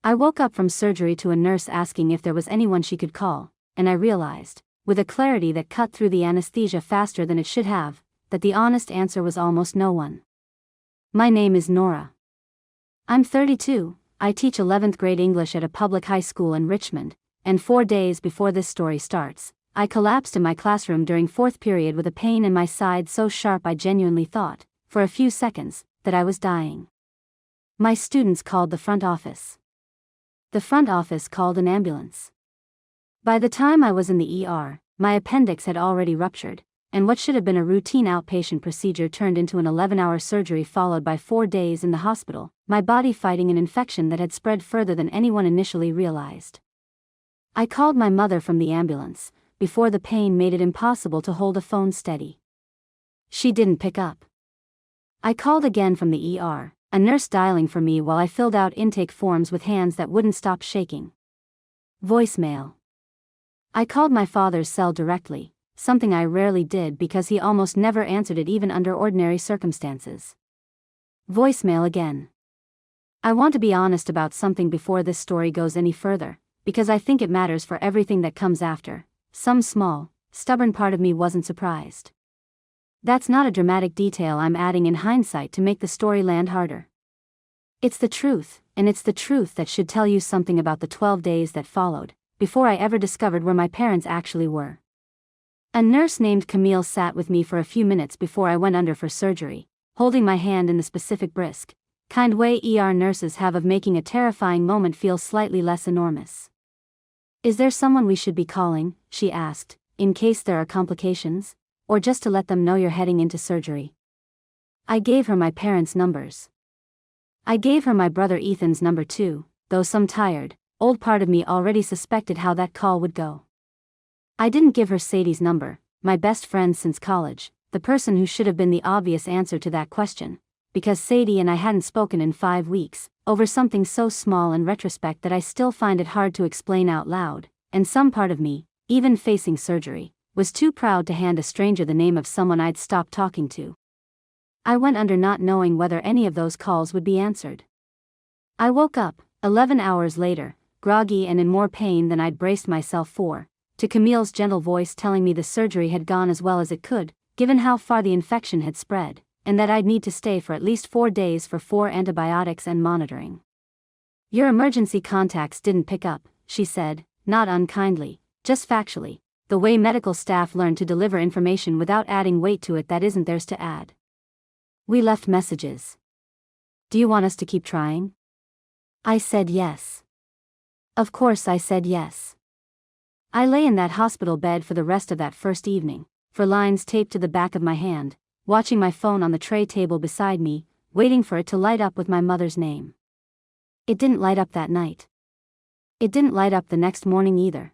I woke up from surgery to a nurse asking if there was anyone she could call, and I realized, with a clarity that cut through the anesthesia faster than it should have, that the honest answer was almost no one. My name is Nora. I'm 32, I teach 11th grade English at a public high school in Richmond, and 4 days before this story starts, I collapsed in my classroom during fourth period with a pain in my side so sharp I genuinely thought, for a few seconds, that I was dying. My students called the front office. The front office called an ambulance. By the time I was in the ER, my appendix had already ruptured, and what should have been a routine outpatient procedure turned into an 11-hour surgery followed by 4 days in the hospital, my body fighting an infection that had spread further than anyone initially realized. I called my mother from the ambulance, before the pain made it impossible to hold a phone steady. She didn't pick up. I called again from the ER, a nurse dialing for me while I filled out intake forms with hands that wouldn't stop shaking. Voicemail. I called my father's cell directly, something I rarely did because he almost never answered it even under ordinary circumstances. Voicemail again. I want to be honest about something before this story goes any further, because I think it matters for everything that comes after. Some small, stubborn part of me wasn't surprised. That's not a dramatic detail I'm adding in hindsight to make the story land harder. It's the truth, and it's the truth that should tell you something about the 12 days that followed, before I ever discovered where my parents actually were. A nurse named Camille sat with me for a few minutes before I went under for surgery, holding my hand in the specific brisk, kind way ER nurses have of making a terrifying moment feel slightly less enormous. Is there someone we should be calling, she asked, in case there are complications, or just to let them know you're heading into surgery? I gave her my parents' numbers. I gave her my brother Ethan's number too, though some tired, old part of me already suspected how that call would go. I didn't give her Sadie's number, my best friend since college, the person who should have been the obvious answer to that question, because Sadie and I hadn't spoken in 5 weeks, over something so small in retrospect that I still find it hard to explain out loud, and some part of me, even facing surgery, was too proud to hand a stranger the name of someone I'd stopped talking to. I went under not knowing whether any of those calls would be answered. I woke up, 11 hours later, groggy and in more pain than I'd braced myself for, to Camille's gentle voice telling me the surgery had gone as well as it could, given how far the infection had spread, and that I'd need to stay for at least 4 days for 4 antibiotics and monitoring. Your emergency contacts didn't pick up, she said, not unkindly, just factually, the way medical staff learn to deliver information without adding weight to it that isn't theirs to add. We left messages. Do you want us to keep trying? I said yes. Of course I said yes. I lay in that hospital bed for the rest of that first evening, for lines taped to the back of my hand, watching my phone on the tray table beside me, waiting for it to light up with my mother's name. It didn't light up that night. It didn't light up the next morning either.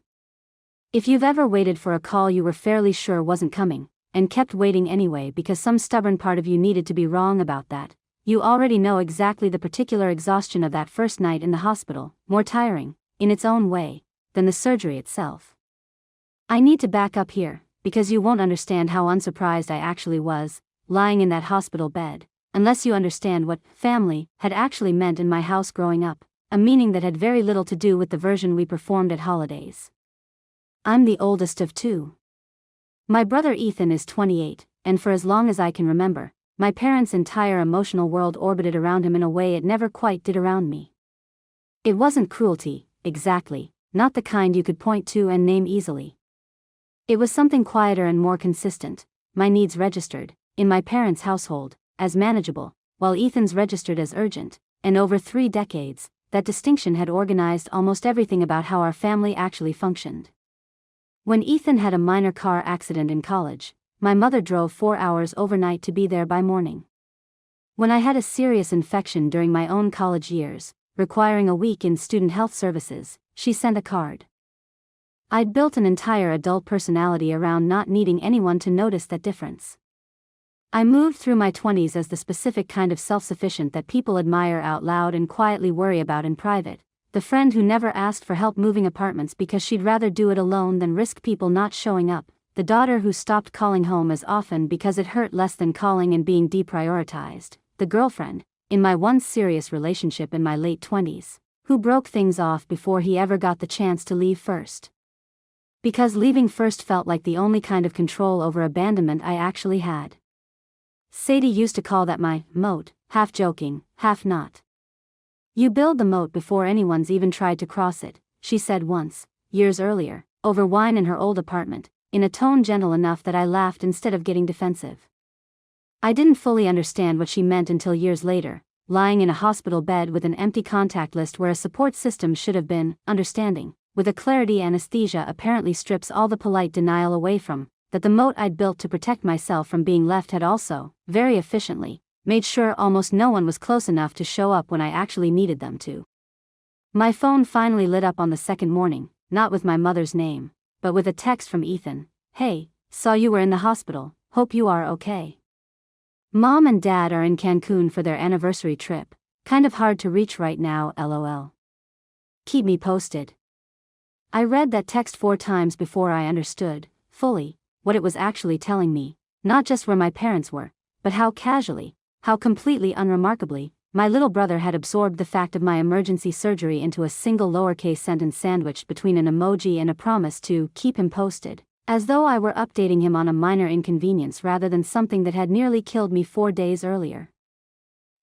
If you've ever waited for a call you were fairly sure wasn't coming, and kept waiting anyway because some stubborn part of you needed to be wrong about that, you already know exactly the particular exhaustion of that first night in the hospital, more tiring, in its own way, than the surgery itself. I need to back up here, because you won't understand how unsurprised I actually was, lying in that hospital bed, unless you understand what family had actually meant in my house growing up, a meaning that had very little to do with the version we performed at holidays. I'm the oldest of 2. My brother Ethan is 28, and for as long as I can remember, my parents' entire emotional world orbited around him in a way it never quite did around me. It wasn't cruelty, exactly, not the kind you could point to and name easily. It was something quieter and more consistent, my needs registered, in my parents' household, as manageable, while Ethan's registered as urgent, and over 3 decades, that distinction had organized almost everything about how our family actually functioned. When Ethan had a minor car accident in college, my mother drove 4 hours overnight to be there by morning. When I had a serious infection during my own college years, requiring a week in student health services, she sent a card. I'd built an entire adult personality around not needing anyone to notice that difference. I moved through my 20s as the specific kind of self-sufficient that people admire out loud and quietly worry about in private, the friend who never asked for help moving apartments because she'd rather do it alone than risk people not showing up, the daughter who stopped calling home as often because it hurt less than calling and being deprioritized, the girlfriend, in my once serious relationship in my late 20s, who broke things off before he ever got the chance to leave first. Because leaving first felt like the only kind of control over abandonment I actually had. Sadie used to call that my moat, half joking, half not. You build the moat before anyone's even tried to cross it, she said once, years earlier, over wine in her old apartment, in a tone gentle enough that I laughed instead of getting defensive. I didn't fully understand what she meant until years later, lying in a hospital bed with an empty contact list where a support system should have been, understanding, with a clarity anesthesia apparently strips all the polite denial away from, that the moat I'd built to protect myself from being left had also, very efficiently, made sure almost no one was close enough to show up when I actually needed them to. My phone finally lit up on the second morning, not with my mother's name, but with a text from Ethan. Hey, saw you were in the hospital, hope you are okay. Mom and Dad are in Cancun for their anniversary trip, kind of hard to reach right now, lol. Keep me posted. I read that text 4 times before I understood, fully, what it was actually telling me, not just where my parents were, but how casually, how completely unremarkably, my little brother had absorbed the fact of my emergency surgery into a single lowercase sentence sandwiched between an emoji and a promise to keep him posted, as though I were updating him on a minor inconvenience rather than something that had nearly killed me 4 days earlier.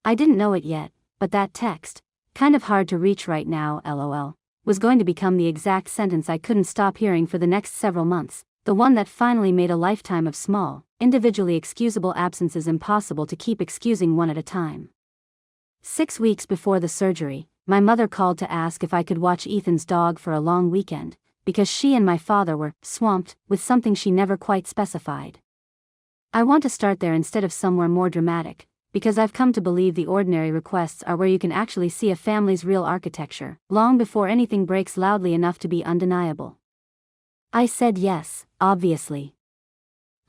I didn't know it yet, but that text, kind of hard to reach right now, lol, was going to become the exact sentence I couldn't stop hearing for the next several months, the one that finally made a lifetime of small, individually excusable absences impossible to keep excusing one at a time. 6 weeks before the surgery, my mother called to ask if I could watch Ethan's dog for a long weekend, because she and my father were swamped with something she never quite specified. I want to start there instead of somewhere more dramatic, because I've come to believe the ordinary requests are where you can actually see a family's real architecture, long before anything breaks loudly enough to be undeniable. I said yes, obviously.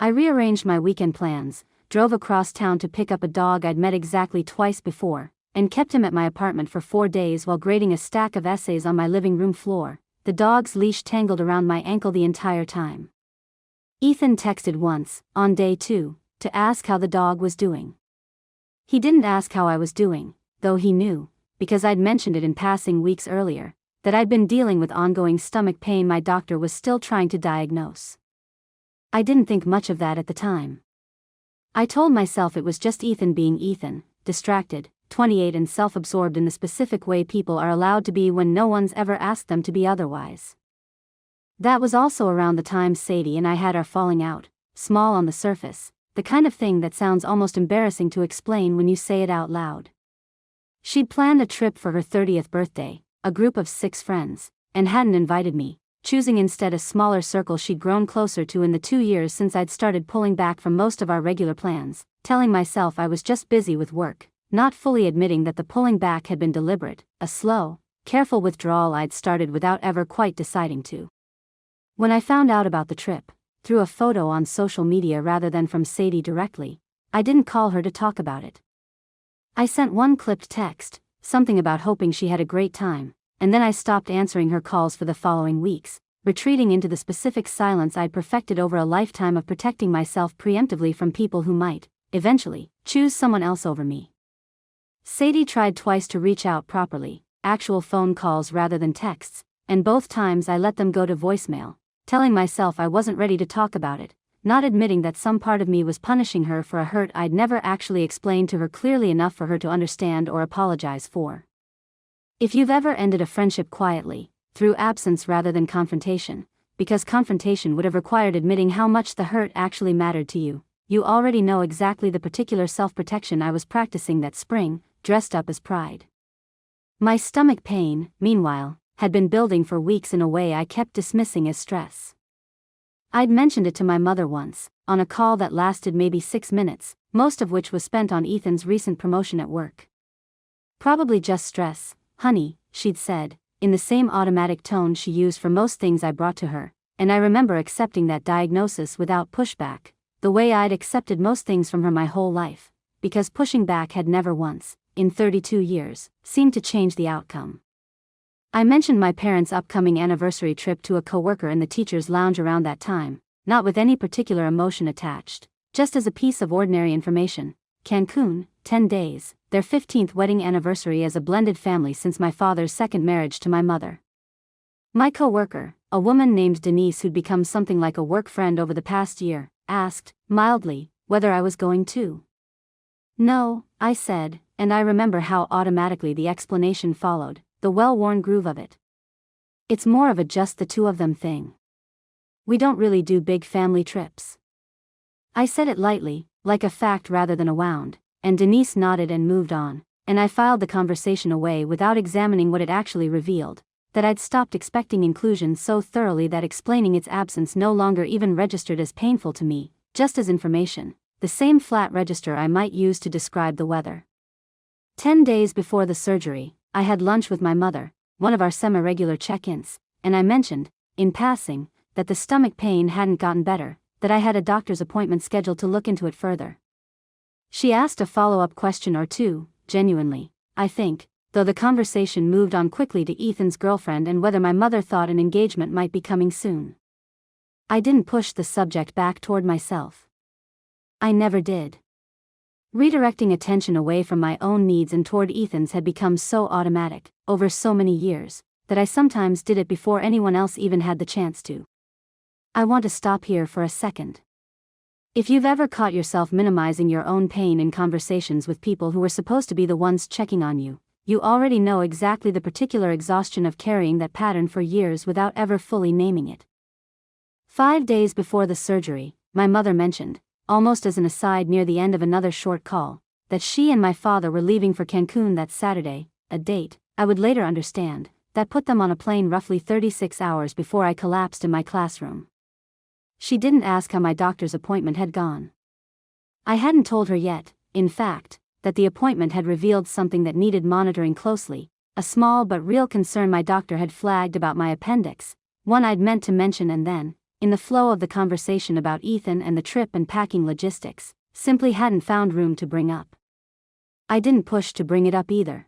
I rearranged my weekend plans, drove across town to pick up a dog I'd met exactly twice before, and kept him at my apartment for 4 days while grading a stack of essays on my living room floor, the dog's leash tangled around my ankle the entire time. Ethan texted once, on day 2, to ask how the dog was doing. He didn't ask how I was doing, though he knew, because I'd mentioned it in passing weeks earlier, that I'd been dealing with ongoing stomach pain my doctor was still trying to diagnose. I didn't think much of that at the time. I told myself it was just Ethan being Ethan, distracted, 28 and self-absorbed in the specific way people are allowed to be when no one's ever asked them to be otherwise. That was also around the time Sadie and I had our falling out, small on the surface, the kind of thing that sounds almost embarrassing to explain when you say it out loud. She'd planned a trip for her 30th birthday, a group of 6 friends, and hadn't invited me, choosing instead a smaller circle she'd grown closer to in the 2 years since I'd started pulling back from most of our regular plans, telling myself I was just busy with work, not fully admitting that the pulling back had been deliberate, a slow, careful withdrawal I'd started without ever quite deciding to. When I found out about the trip, through a photo on social media rather than from Sadie directly, I didn't call her to talk about it. I sent one clipped text, something about hoping she had a great time, and then I stopped answering her calls for the following weeks, retreating into the specific silence I'd perfected over a lifetime of protecting myself preemptively from people who might, eventually, choose someone else over me. Sadie tried twice to reach out properly, actual phone calls rather than texts, and both times I let them go to voicemail, telling myself I wasn't ready to talk about it, not admitting that some part of me was punishing her for a hurt I'd never actually explained to her clearly enough for her to understand or apologize for. If you've ever ended a friendship quietly, through absence rather than confrontation, because confrontation would have required admitting how much the hurt actually mattered to you, you already know exactly the particular self-protection I was practicing that spring, dressed up as pride. My stomach pain, meanwhile, had been building for weeks in a way I kept dismissing as stress. I'd mentioned it to my mother once, on a call that lasted maybe 6 minutes, most of which was spent on Ethan's recent promotion at work. Probably just stress, honey, she'd said, in the same automatic tone she used for most things I brought to her, and I remember accepting that diagnosis without pushback, the way I'd accepted most things from her my whole life, because pushing back had never once, in 32 years, seemed to change the outcome. I mentioned my parents' upcoming anniversary trip to a coworker in the teacher's lounge around that time, not with any particular emotion attached, just as a piece of ordinary information, Cancun, 10 days, their 15th wedding anniversary as a blended family since my father's second marriage to my mother. My co-worker, a woman named Denise who'd become something like a work friend over the past year, asked, mildly, whether I was going too. No, I said, and I remember how automatically the explanation followed, the well-worn groove of it. It's more of a just the two of them thing. We don't really do big family trips. I said it lightly, like a fact rather than a wound, and Denise nodded and moved on, and I filed the conversation away without examining what it actually revealed, that I'd stopped expecting inclusion so thoroughly that explaining its absence no longer even registered as painful to me, just as information, the same flat register I might use to describe the weather. 10 days before the surgery, I had lunch with my mother, one of our semi-regular check-ins, and I mentioned, in passing, that the stomach pain hadn't gotten better, that I had a doctor's appointment scheduled to look into it further. She asked a follow-up question or two, genuinely, I think, though the conversation moved on quickly to Ethan's girlfriend and whether my mother thought an engagement might be coming soon. I didn't push the subject back toward myself. I never did. Redirecting attention away from my own needs and toward Ethan's had become so automatic, over so many years, that I sometimes did it before anyone else even had the chance to. I want to stop here for a second. If you've ever caught yourself minimizing your own pain in conversations with people who were supposed to be the ones checking on you, you already know exactly the particular exhaustion of carrying that pattern for years without ever fully naming it. 5 days before the surgery, my mother mentioned, almost as an aside near the end of another short call, that she and my father were leaving for Cancun that Saturday, a date, I would later understand, that put them on a plane roughly 36 hours before I collapsed in my classroom. She didn't ask how my doctor's appointment had gone. I hadn't told her yet, in fact, that the appointment had revealed something that needed monitoring closely, a small but real concern my doctor had flagged about my appendix, one I'd meant to mention and then, in the flow of the conversation about Ethan and the trip and packing logistics, simply hadn't found room to bring up. I didn't push to bring it up either.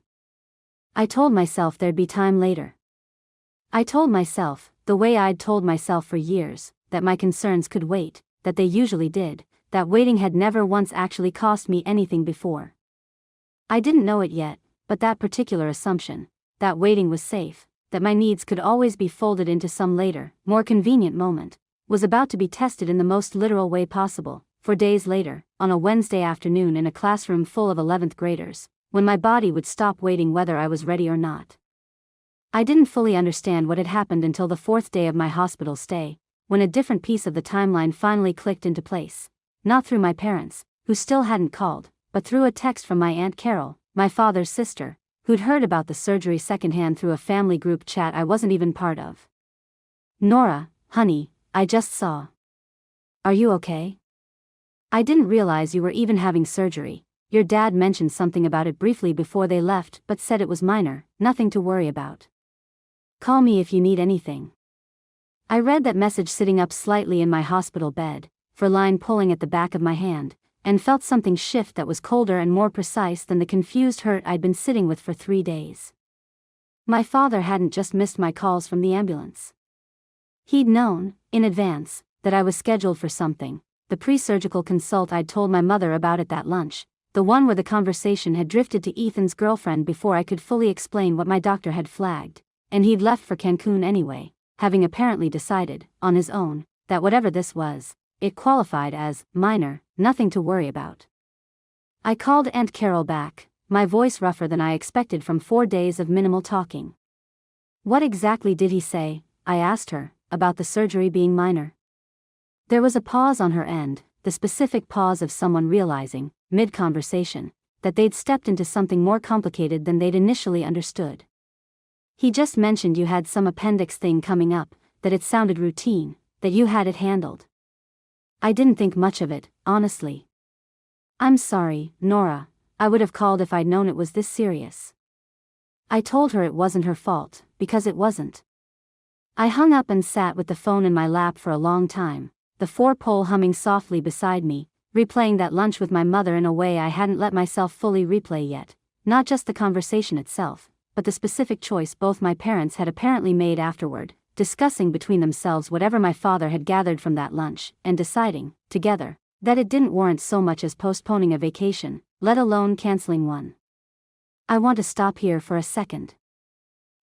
I told myself there'd be time later. I told myself, the way I'd told myself for years, that my concerns could wait, that they usually did, that waiting had never once actually cost me anything before. I didn't know it yet, but that particular assumption, that waiting was safe, that my needs could always be folded into some later, more convenient moment, was about to be tested in the most literal way possible, for days later, on a Wednesday afternoon in a classroom full of 11th graders, when my body would stop waiting whether I was ready or not. I didn't fully understand what had happened until the 4th day of my hospital stay, when a different piece of the timeline finally clicked into place, not through my parents, who still hadn't called, but through a text from my Aunt Carol, my father's sister, who'd heard about the surgery secondhand through a family group chat I wasn't even part of. Nora, honey, I just saw. Are you okay? I didn't realize you were even having surgery. Your dad mentioned something about it briefly before they left but said it was minor, nothing to worry about. Call me if you need anything. I read that message sitting up slightly in my hospital bed, for line pulling at the back of my hand, and felt something shift that was colder and more precise than the confused hurt I'd been sitting with for 3 days. My father hadn't just missed my calls from the ambulance. He'd known, in advance, that I was scheduled for something, the pre-surgical consult I'd told my mother about at that lunch, the one where the conversation had drifted to Ethan's girlfriend before I could fully explain what my doctor had flagged, and he'd left for Cancun anyway, having apparently decided, on his own, that whatever this was, it qualified as minor, nothing to worry about. I called Aunt Carol back, my voice rougher than I expected from 4 days of minimal talking. What exactly did he say, I asked her, about the surgery being minor? There was a pause on her end, the specific pause of someone realizing, mid-conversation, that they'd stepped into something more complicated than they'd initially understood. He just mentioned you had some appendix thing coming up, that it sounded routine, that you had it handled. I didn't think much of it, honestly. I'm sorry, Nora, I would have called if I'd known it was this serious. I told her it wasn't her fault, because it wasn't. I hung up and sat with the phone in my lap for a long time, the 4-pole humming softly beside me, replaying that lunch with my mother in a way I hadn't let myself fully replay yet, not just the conversation itself, but the specific choice both my parents had apparently made afterward, discussing between themselves whatever my father had gathered from that lunch, and deciding, together, That it didn't warrant so much as postponing a vacation, let alone canceling one. I want to stop here for a second.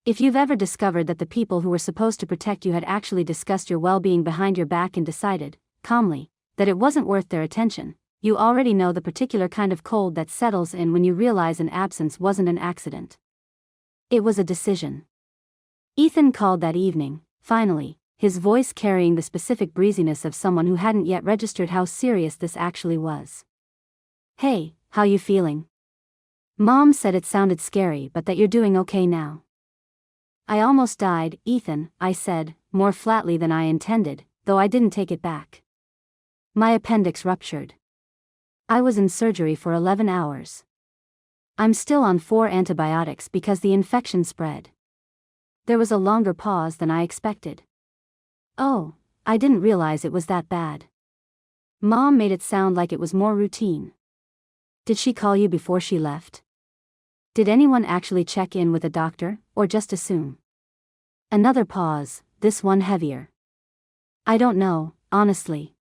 If you've ever discovered that the people who were supposed to protect you had actually discussed your well-being behind your back and decided, calmly, that it wasn't worth their attention, you already know the particular kind of cold that settles in when you realize an absence wasn't an accident. It was a decision. Ethan called that evening, finally, his voice carrying the specific breeziness of someone who hadn't yet registered how serious this actually was. "Hey, how you feeling? Mom said it sounded scary but that you're doing okay now." "I almost died, Ethan," I said, more flatly than I intended, though I didn't take it back. "My appendix ruptured. I was in surgery for 11 hours. I'm still on 4 antibiotics because the infection spread." There was a longer pause than I expected. "Oh, I didn't realize it was that bad." Mom made it sound like it was more routine. "Did she call you before she left? Did anyone actually check in with a doctor, or just assume?" Another pause, this one heavier. "I don't know, honestly.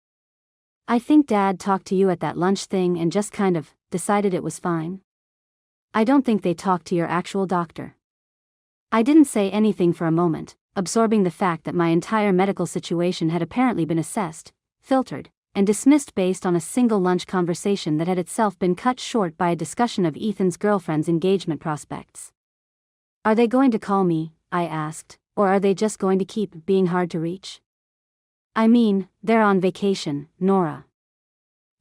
I think Dad talked to you at that lunch thing and just kind of decided it was fine. I don't think they talked to your actual doctor." I didn't say anything for a moment, absorbing the fact that my entire medical situation had apparently been assessed, filtered, and dismissed based on a single lunch conversation that had itself been cut short by a discussion of Ethan's girlfriend's engagement prospects. "Are they going to call me?" I asked, "or are they just going to keep being hard to reach?" "I mean, they're on vacation, Nora.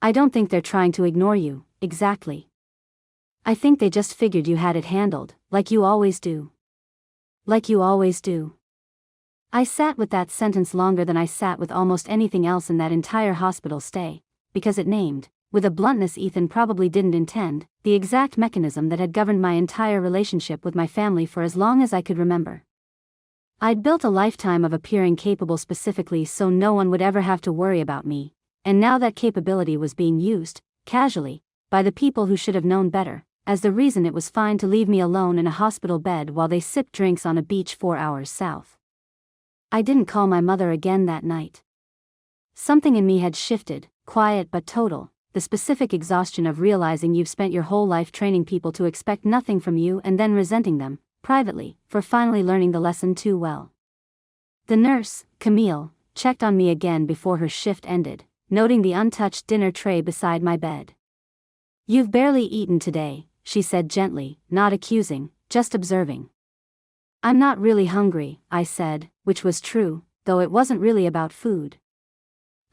I don't think they're trying to ignore you, exactly. I think they just figured you had it handled, like you always do." "Like you always do." I sat with that sentence longer than I sat with almost anything else in that entire hospital stay, because it named, with a bluntness Ethan probably didn't intend, the exact mechanism that had governed my entire relationship with my family for as long as I could remember. I'd built a lifetime of appearing capable specifically so no one would ever have to worry about me, and now that capability was being used, casually, by the people who should have known better, as the reason it was fine to leave me alone in a hospital bed while they sipped drinks on a beach 4 hours south. I didn't call my mother again that night. Something in me had shifted, quiet but total, the specific exhaustion of realizing you've spent your whole life training people to expect nothing from you and then resenting them, privately, for finally learning the lesson too well. The nurse, Camille, checked on me again before her shift ended, noting the untouched dinner tray beside my bed. "You've barely eaten today," she said gently, not accusing, just observing. "I'm not really hungry," I said, which was true, though it wasn't really about food.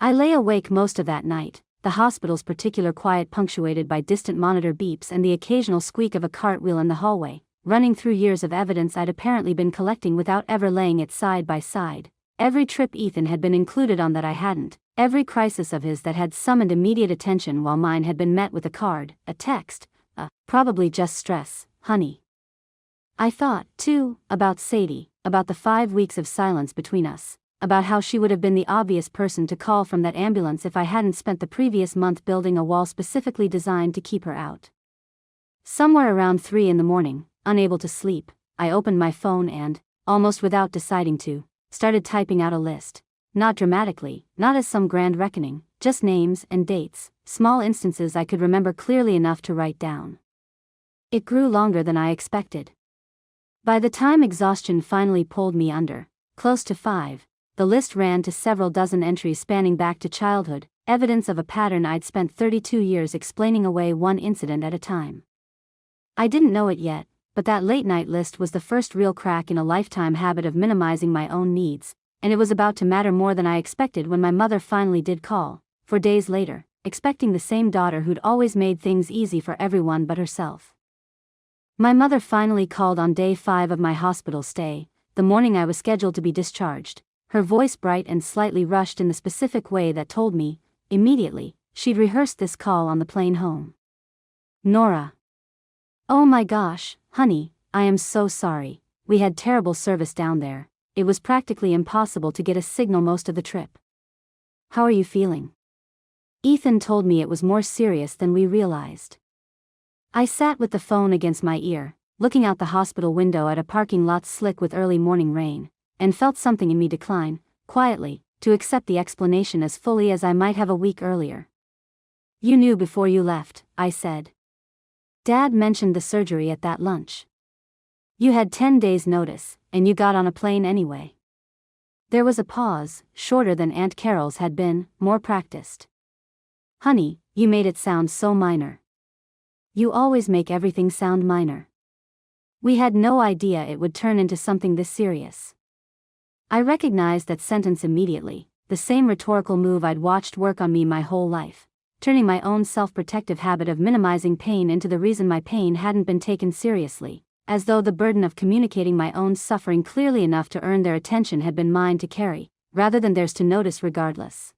I lay awake most of that night, the hospital's particular quiet punctuated by distant monitor beeps and the occasional squeak of a cartwheel in the hallway, running through years of evidence I'd apparently been collecting without ever laying it side by side. Every trip Ethan had been included on that I hadn't, every crisis of his that had summoned immediate attention while mine had been met with a card, a text, probably just stress, honey. I thought, too, about Sadie, about the 5 weeks of silence between us, about how she would have been the obvious person to call from that ambulance if I hadn't spent the previous month building a wall specifically designed to keep her out. Somewhere around 3 a.m, unable to sleep, I opened my phone and, almost without deciding to, started typing out a list. Not dramatically, not as some grand reckoning, just names and dates, small instances I could remember clearly enough to write down. It grew longer than I expected. By the time exhaustion finally pulled me under, close to 5, the list ran to several dozen entries spanning back to childhood, evidence of a pattern I'd spent 32 years explaining away one incident at a time. I didn't know it yet, but that late-night list was the first real crack in a lifetime habit of minimizing my own needs, and it was about to matter more than I expected when my mother finally did call, 4 days later, expecting the same daughter who'd always made things easy for everyone but herself. My mother finally called on day 5 of my hospital stay, the morning I was scheduled to be discharged, her voice bright and slightly rushed in the specific way that told me, immediately, she'd rehearsed this call on the plane home. "Nora. Oh my gosh, honey, I am so sorry. We had terrible service down there. It was practically impossible to get a signal most of the trip. How are you feeling?" Ethan told me it was more serious than we realized. I sat with the phone against my ear, looking out the hospital window at a parking lot slick with early morning rain, and felt something in me decline, quietly, to accept the explanation as fully as I might have a week earlier. You knew before you left, I said. Dad mentioned the surgery at that lunch. You had 10 days' notice, and you got on a plane anyway. There was a pause, shorter than Aunt Carol's had been, more practiced. Honey, you made it sound so minor. You always make everything sound minor. We had no idea it would turn into something this serious. I recognized that sentence immediately, the same rhetorical move I'd watched work on me my whole life, turning my own self-protective habit of minimizing pain into the reason my pain hadn't been taken seriously, as though the burden of communicating my own suffering clearly enough to earn their attention had been mine to carry, rather than theirs to notice regardless.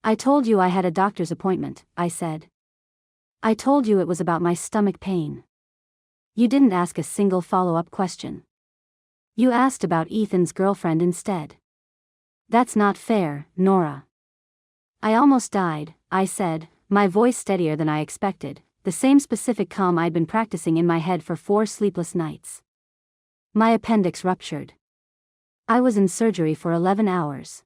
I told you I had a doctor's appointment, I said. I told you it was about my stomach pain. You didn't ask a single follow-up question. You asked about Ethan's girlfriend instead. That's not fair, Nora. I almost died, I said, my voice steadier than I expected, the same specific calm I'd been practicing in my head for 4 sleepless nights. My appendix ruptured. I was in surgery for 11 hours.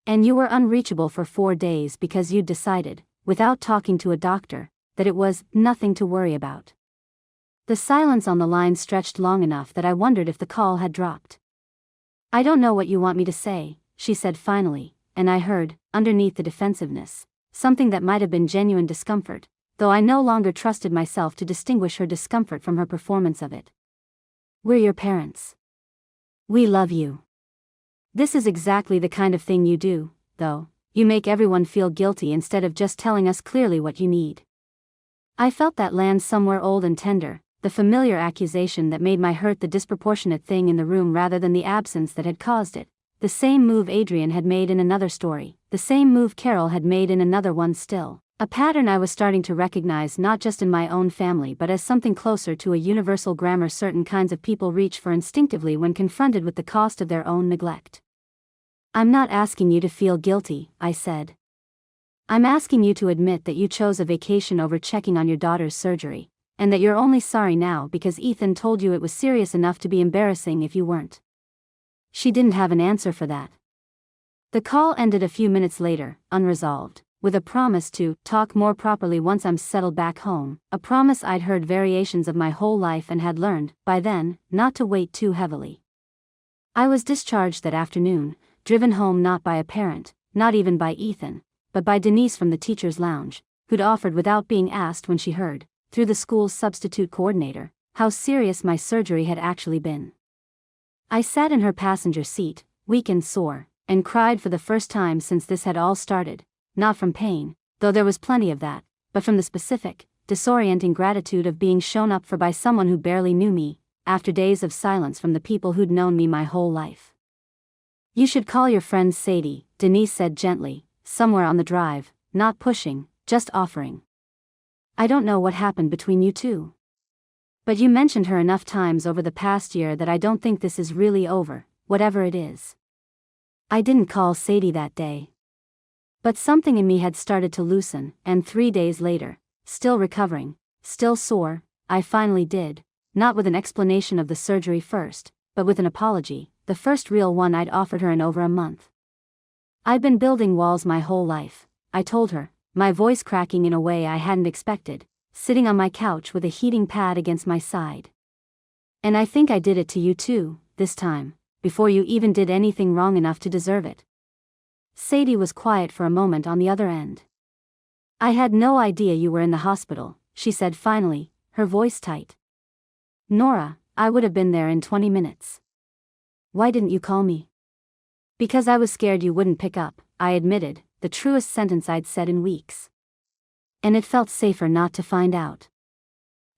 And you were unreachable for 4 days because you'd decided, without talking to a doctor, that it was nothing to worry about. The silence on the line stretched long enough that I wondered if the call had dropped. I don't know what you want me to say, she said finally, and I heard, underneath the defensiveness, something that might have been genuine discomfort, though I no longer trusted myself to distinguish her discomfort from her performance of it. We're your parents. We love you. This is exactly the kind of thing you do, though. You make everyone feel guilty instead of just telling us clearly what you need. I felt that land somewhere old and tender, the familiar accusation that made my hurt the disproportionate thing in the room rather than the absence that had caused it, the same move Adrian had made in another story, the same move Carol had made in another one still, a pattern I was starting to recognize not just in my own family but as something closer to a universal grammar certain kinds of people reach for instinctively when confronted with the cost of their own neglect. I'm not asking you to feel guilty, I said. I'm asking you to admit that you chose a vacation over checking on your daughter's surgery, and that you're only sorry now because Ethan told you it was serious enough to be embarrassing if you weren't. She didn't have an answer for that. The call ended a few minutes later, unresolved, with a promise to talk more properly once I'm settled back home, a promise I'd heard variations of my whole life and had learned, by then, not to weight too heavily. I was discharged that afternoon, driven home not by a parent, not even by Ethan, but by Denise from the teacher's lounge, who'd offered without being asked when she heard, through the school's substitute coordinator, how serious my surgery had actually been. I sat in her passenger seat, weak and sore, and cried for the first time since this had all started, not from pain, though there was plenty of that, but from the specific, disorienting gratitude of being shown up for by someone who barely knew me, after days of silence from the people who'd known me my whole life. You should call your friend Sadie, Denise said gently, somewhere on the drive, not pushing, just offering. I don't know what happened between you two. But you mentioned her enough times over the past year that I don't think this is really over, whatever it is. I didn't call Sadie that day. But something in me had started to loosen, and 3 days later, still recovering, still sore, I finally did, not with an explanation of the surgery first, but with an apology, the first real one I'd offered her in over a month. I'd been building walls my whole life, I told her, my voice cracking in a way I hadn't expected, sitting on my couch with a heating pad against my side. And I think I did it to you too, this time, before you even did anything wrong enough to deserve it. Sadie was quiet for a moment on the other end. I had no idea you were in the hospital, she said finally, her voice tight. Nora, I would have been there in 20 minutes. Why didn't you call me? Because I was scared you wouldn't pick up, I admitted, the truest sentence I'd said in weeks. And it felt safer not to find out.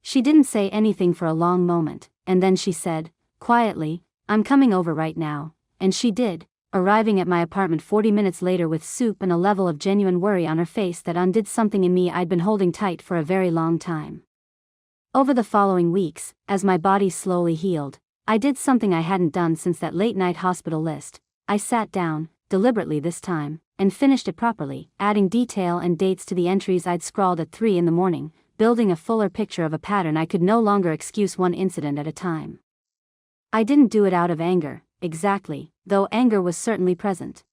She didn't say anything for a long moment, and then she said, quietly, I'm coming over right now, and she did, arriving at my apartment 40 minutes later with soup and a level of genuine worry on her face that undid something in me I'd been holding tight for a very long time. Over the following weeks, as my body slowly healed, I did something I hadn't done since that late-night hospital list. I sat down, deliberately this time, and finished it properly, adding detail and dates to the entries I'd scrawled at 3 in the morning, building a fuller picture of a pattern I could no longer excuse one incident at a time. I didn't do it out of anger, exactly, though anger was certainly present.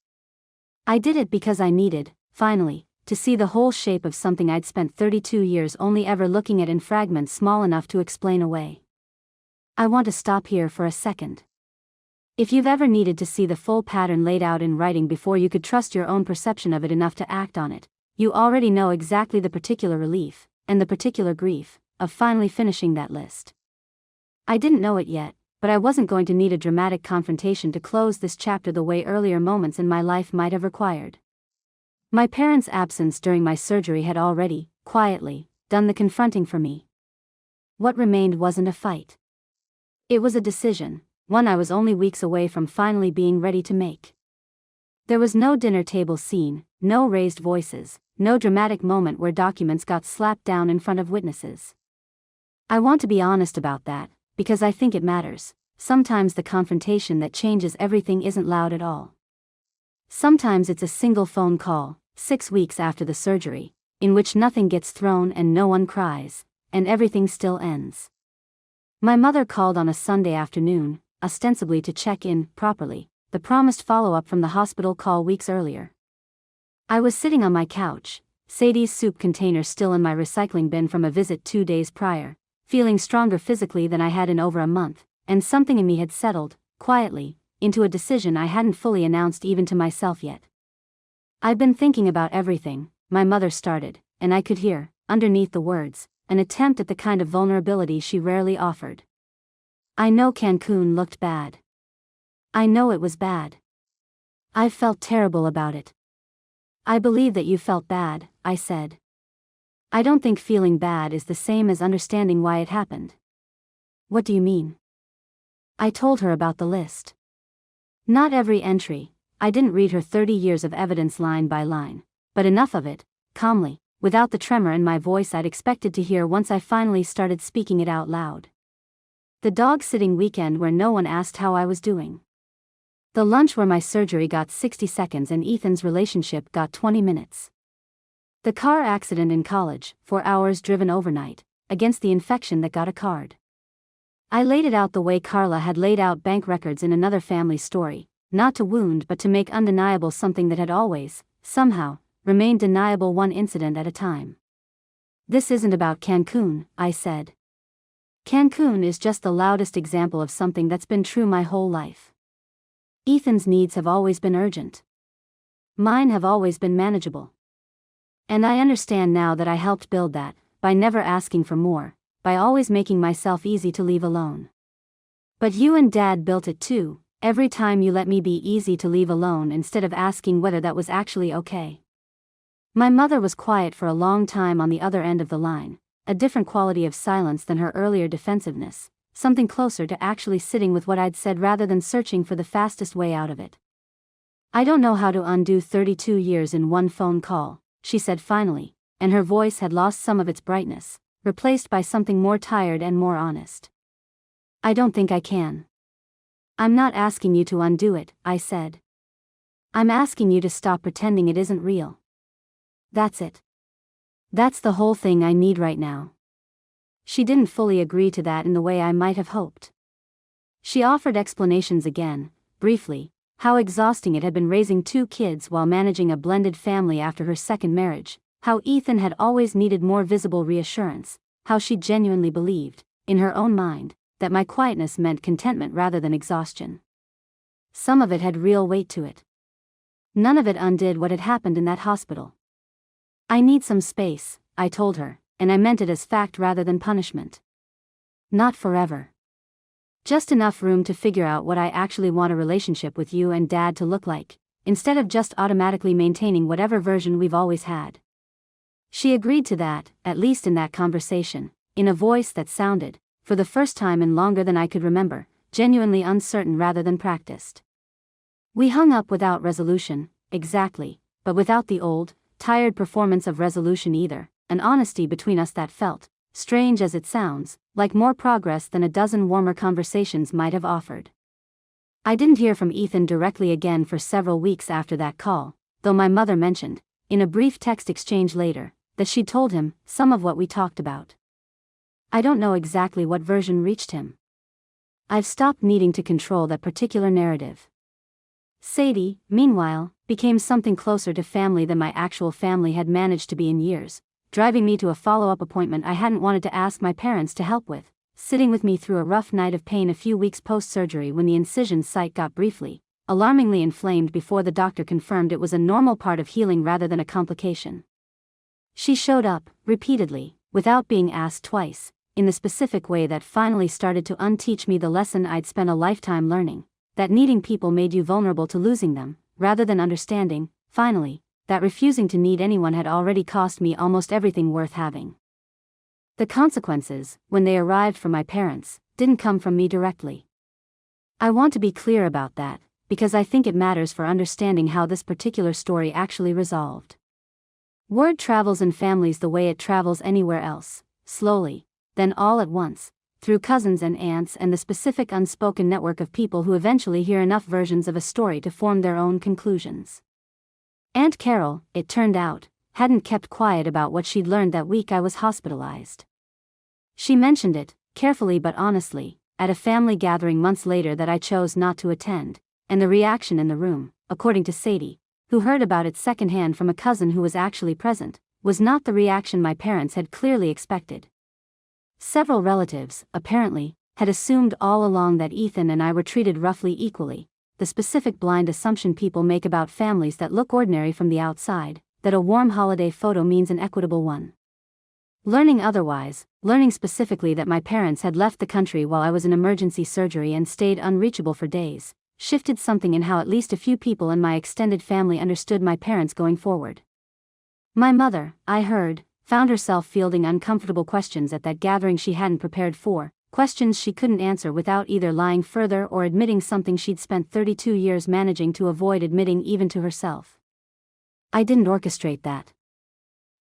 I did it because I needed, finally, to see the whole shape of something I'd spent 32 years only ever looking at in fragments small enough to explain away. I want to stop here for a second. If you've ever needed to see the full pattern laid out in writing before you could trust your own perception of it enough to act on it, you already know exactly the particular relief, and the particular grief, of finally finishing that list. I didn't know it yet, but I wasn't going to need a dramatic confrontation to close this chapter the way earlier moments in my life might have required. My parents' absence during my surgery had already, quietly, done the confronting for me. What remained wasn't a fight. It was a decision, one I was only weeks away from finally being ready to make. There was no dinner table scene, no raised voices, no dramatic moment where documents got slapped down in front of witnesses. I want to be honest about that, because I think it matters. Sometimes the confrontation that changes everything isn't loud at all. Sometimes it's a single phone call, 6 weeks after the surgery, in which nothing gets thrown and no one cries, and everything still ends. My mother called on a Sunday afternoon, ostensibly to check in, properly, the promised follow-up from the hospital call weeks earlier. I was sitting on my couch, Sadie's soup container still in my recycling bin from a visit 2 days prior, feeling stronger physically than I had in over a month, and something in me had settled, quietly, into a decision I hadn't fully announced even to myself yet. I'd been thinking about everything, my mother started, and I could hear, underneath the words, an attempt at the kind of vulnerability she rarely offered. I know Cancun looked bad. I know it was bad. I've felt terrible about it. I believe that you felt bad, I said. I don't think feeling bad is the same as understanding why it happened. What do you mean? I told her about the list. Not every entry, I didn't read her 30 years of evidence line by line, but enough of it, calmly, without the tremor in my voice I'd expected to hear once I finally started speaking it out loud. The dog-sitting weekend where no one asked how I was doing. The lunch where my surgery got 60 seconds and Ethan's relationship got 20 minutes. The car accident in college, 4 hours driven overnight, against the infection that got a card. I laid it out the way Carla had laid out bank records in another family story, not to wound but to make undeniable something that had always, somehow, remained deniable one incident at a time. This isn't about Cancun, I said. Cancun is just the loudest example of something that's been true my whole life. Ethan's needs have always been urgent. Mine have always been manageable. And I understand now that I helped build that, by never asking for more, by always making myself easy to leave alone. But you and Dad built it too, every time you let me be easy to leave alone instead of asking whether that was actually okay. My mother was quiet for a long time on the other end of the line, a different quality of silence than her earlier defensiveness, something closer to actually sitting with what I'd said rather than searching for the fastest way out of it. I don't know how to undo 32 years in one phone call, she said finally, and her voice had lost some of its brightness, replaced by something more tired and more honest. I don't think I can. I'm not asking you to undo it, I said. I'm asking you to stop pretending it isn't real. That's it. That's the whole thing I need right now. She didn't fully agree to that in the way I might have hoped. She offered explanations again, briefly, how exhausting it had been raising 2 kids while managing a blended family after her second marriage, how Ethan had always needed more visible reassurance, how she genuinely believed, in her own mind, that my quietness meant contentment rather than exhaustion. Some of it had real weight to it. None of it undid what had happened in that hospital. I need some space, I told her, and I meant it as fact rather than punishment. Not forever. Just enough room to figure out what I actually want a relationship with you and Dad to look like, instead of just automatically maintaining whatever version we've always had. She agreed to that, at least in that conversation, in a voice that sounded, for the first time in longer than I could remember, genuinely uncertain rather than practiced. We hung up without resolution, exactly, but without the old, tired performance of resolution either, an honesty between us that felt, strange as it sounds, like more progress than a dozen warmer conversations might have offered. I didn't hear from Ethan directly again for several weeks after that call, though my mother mentioned, in a brief text exchange later, that she'd told him some of what we talked about. I don't know exactly what version reached him. I've stopped needing to control that particular narrative. Sadie, meanwhile, became something closer to family than my actual family had managed to be in years, driving me to a follow-up appointment I hadn't wanted to ask my parents to help with, sitting with me through a rough night of pain a few weeks post-surgery when the incision site got briefly, alarmingly inflamed before the doctor confirmed it was a normal part of healing rather than a complication. She showed up, repeatedly, without being asked twice, in the specific way that finally started to unteach me the lesson I'd spent a lifetime learning, that needing people made you vulnerable to losing them, rather than understanding, finally, that refusing to need anyone had already cost me almost everything worth having. The consequences, when they arrived from my parents, didn't come from me directly. I want to be clear about that, because I think it matters for understanding how this particular story actually resolved. Word travels in families the way it travels anywhere else, slowly, then all at once, through cousins and aunts and the specific unspoken network of people who eventually hear enough versions of a story to form their own conclusions. Aunt Carol, it turned out, hadn't kept quiet about what she'd learned that week I was hospitalized. She mentioned it, carefully but honestly, at a family gathering months later that I chose not to attend, and the reaction in the room, according to Sadie, who heard about it secondhand from a cousin who was actually present, was not the reaction my parents had clearly expected. Several relatives, apparently, had assumed all along that Ethan and I were treated roughly equally, the specific blind assumption people make about families that look ordinary from the outside, that a warm holiday photo means an equitable one. Learning otherwise, learning specifically that my parents had left the country while I was in emergency surgery and stayed unreachable for days, shifted something in how at least a few people in my extended family understood my parents going forward. My mother, I heard, found herself fielding uncomfortable questions at that gathering she hadn't prepared for, questions she couldn't answer without either lying further or admitting something she'd spent 32 years managing to avoid admitting even to herself. I didn't orchestrate that.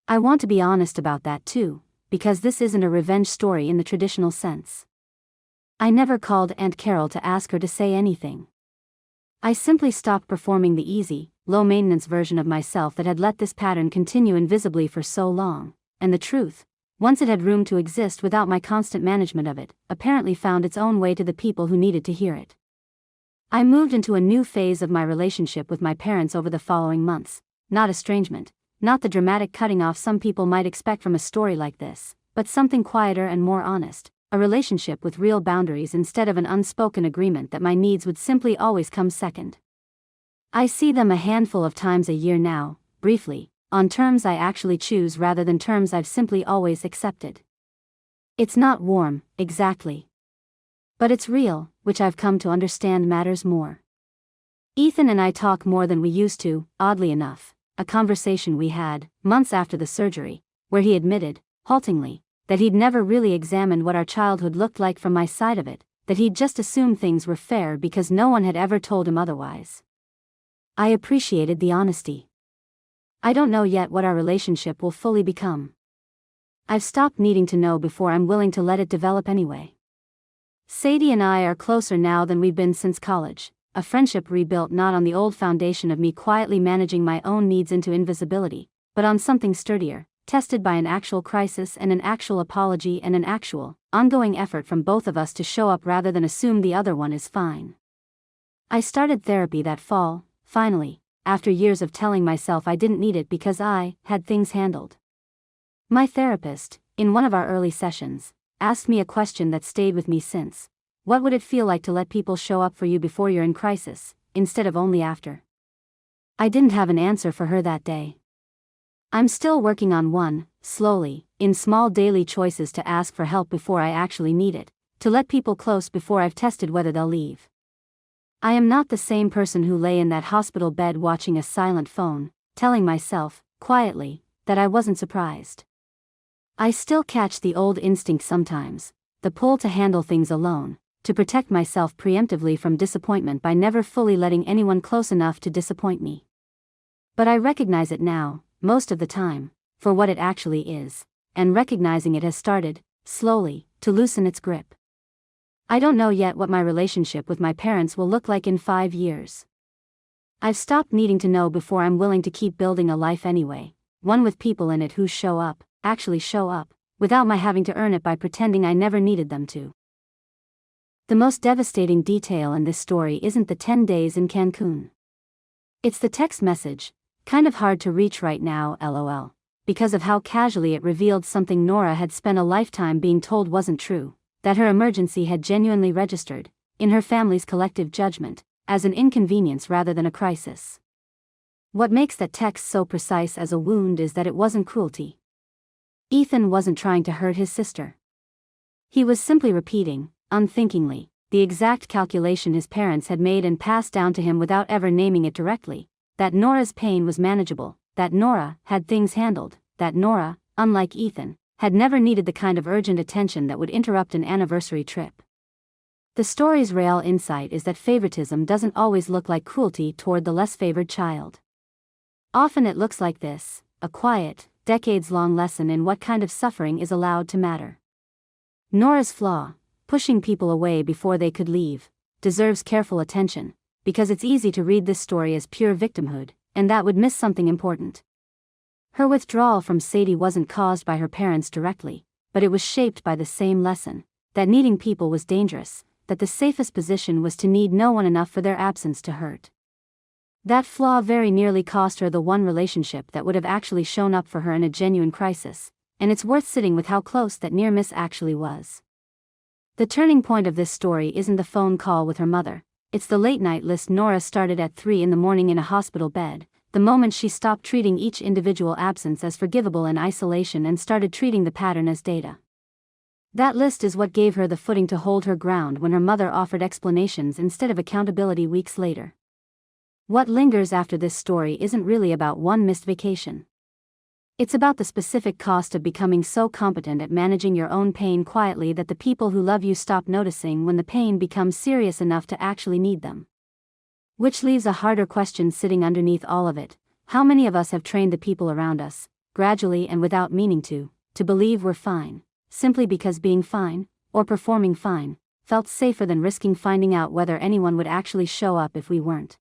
I want to be honest about that too, because this isn't a revenge story in the traditional sense. I never called Aunt Carol to ask her to say anything. I simply stopped performing the easy, low-maintenance version of myself that had let this pattern continue invisibly for so long, and the truth, once it had room to exist without my constant management of it, apparently found its own way to the people who needed to hear it. I moved into a new phase of my relationship with my parents over the following months, not estrangement, not the dramatic cutting off some people might expect from a story like this, but something quieter and more honest, a relationship with real boundaries instead of an unspoken agreement that my needs would simply always come second. I see them a handful of times a year now, briefly, on terms I actually choose rather than terms I've simply always accepted. It's not warm, exactly. But it's real, which I've come to understand matters more. Ethan and I talk more than we used to, oddly enough, a conversation we had, months after the surgery, where he admitted, haltingly, that he'd never really examined what our childhood looked like from my side of it, that he'd just assumed things were fair because no one had ever told him otherwise. I appreciated the honesty. I don't know yet what our relationship will fully become. I've stopped needing to know before I'm willing to let it develop anyway. Sadie and I are closer now than we've been since college, a friendship rebuilt not on the old foundation of me quietly managing my own needs into invisibility, but on something sturdier, tested by an actual crisis and an actual apology and an actual, ongoing effort from both of us to show up rather than assume the other one is fine. I started therapy that fall, finally, after years of telling myself I didn't need it because I had things handled. My therapist, in one of our early sessions, asked me a question that stayed with me since. What would it feel like to let people show up for you before you're in crisis, instead of only after? I didn't have an answer for her that day. I'm still working on one, slowly, in small daily choices to ask for help before I actually need it, to let people close before I've tested whether they'll leave. I am not the same person who lay in that hospital bed watching a silent phone, telling myself, quietly, that I wasn't surprised. I still catch the old instinct sometimes, the pull to handle things alone, to protect myself preemptively from disappointment by never fully letting anyone close enough to disappoint me. But I recognize it now, most of the time, for what it actually is, and recognizing it has started, slowly, to loosen its grip. I don't know yet what my relationship with my parents will look like in 5 years. I've stopped needing to know before I'm willing to keep building a life anyway, one with people in it who show up, actually show up, without my having to earn it by pretending I never needed them to. The most devastating detail in this story isn't the 10 days in Cancun. It's the text message, kind of hard to reach right now, lol, because of how casually it revealed something Nora had spent a lifetime being told wasn't true, that her emergency had genuinely registered, in her family's collective judgment, as an inconvenience rather than a crisis. What makes that text so precise as a wound is that it wasn't cruelty. Ethan wasn't trying to hurt his sister. He was simply repeating, unthinkingly, the exact calculation his parents had made and passed down to him without ever naming it directly, that Nora's pain was manageable, that Nora had things handled, that Nora, unlike Ethan, had never needed the kind of urgent attention that would interrupt an anniversary trip. The story's real insight is that favoritism doesn't always look like cruelty toward the less favored child. Often it looks like this, a quiet, decades-long lesson in what kind of suffering is allowed to matter. Nora's flaw, pushing people away before they could leave, deserves careful attention, because it's easy to read this story as pure victimhood, and that would miss something important. Her withdrawal from Sadie wasn't caused by her parents directly, but it was shaped by the same lesson, that needing people was dangerous, that the safest position was to need no one enough for their absence to hurt. That flaw very nearly cost her the one relationship that would have actually shown up for her in a genuine crisis, and it's worth sitting with how close that near miss actually was. The turning point of this story isn't the phone call with her mother, it's the late-night list Nora started at 3 a.m. in a hospital bed, the moment she stopped treating each individual absence as forgivable in isolation and started treating the pattern as data. That list is what gave her the footing to hold her ground when her mother offered explanations instead of accountability weeks later. What lingers after this story isn't really about one missed vacation. It's about the specific cost of becoming so competent at managing your own pain quietly that the people who love you stop noticing when the pain becomes serious enough to actually need them. Which leaves a harder question sitting underneath all of it: how many of us have trained the people around us, gradually and without meaning to believe we're fine, simply because being fine, or performing fine, felt safer than risking finding out whether anyone would actually show up if we weren't?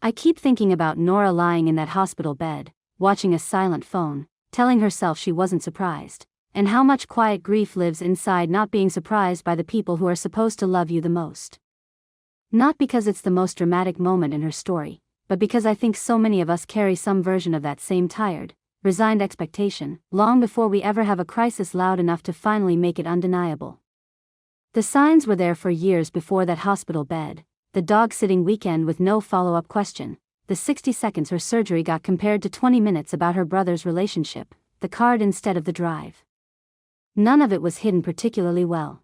I keep thinking about Nora lying in that hospital bed, watching a silent phone, telling herself she wasn't surprised, and how much quiet grief lives inside not being surprised by the people who are supposed to love you the most. Not because it's the most dramatic moment in her story, but because I think so many of us carry some version of that same tired, resigned expectation, long before we ever have a crisis loud enough to finally make it undeniable. The signs were there for years before that hospital bed: the dog-sitting weekend with no follow-up question, the 60 seconds her surgery got compared to 20 minutes about her brother's relationship, the card instead of the drive. None of it was hidden particularly well.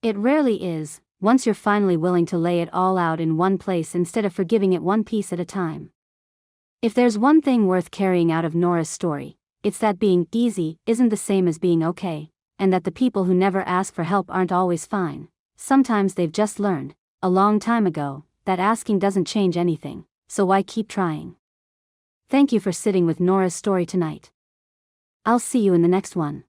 It rarely is, once you're finally willing to lay it all out in one place instead of forgiving it one piece at a time. If there's one thing worth carrying out of Nora's story, it's that being easy isn't the same as being okay, and that the people who never ask for help aren't always fine. Sometimes they've just learned, a long time ago, that asking doesn't change anything, so why keep trying? Thank you for sitting with Nora's story tonight. I'll see you in the next one.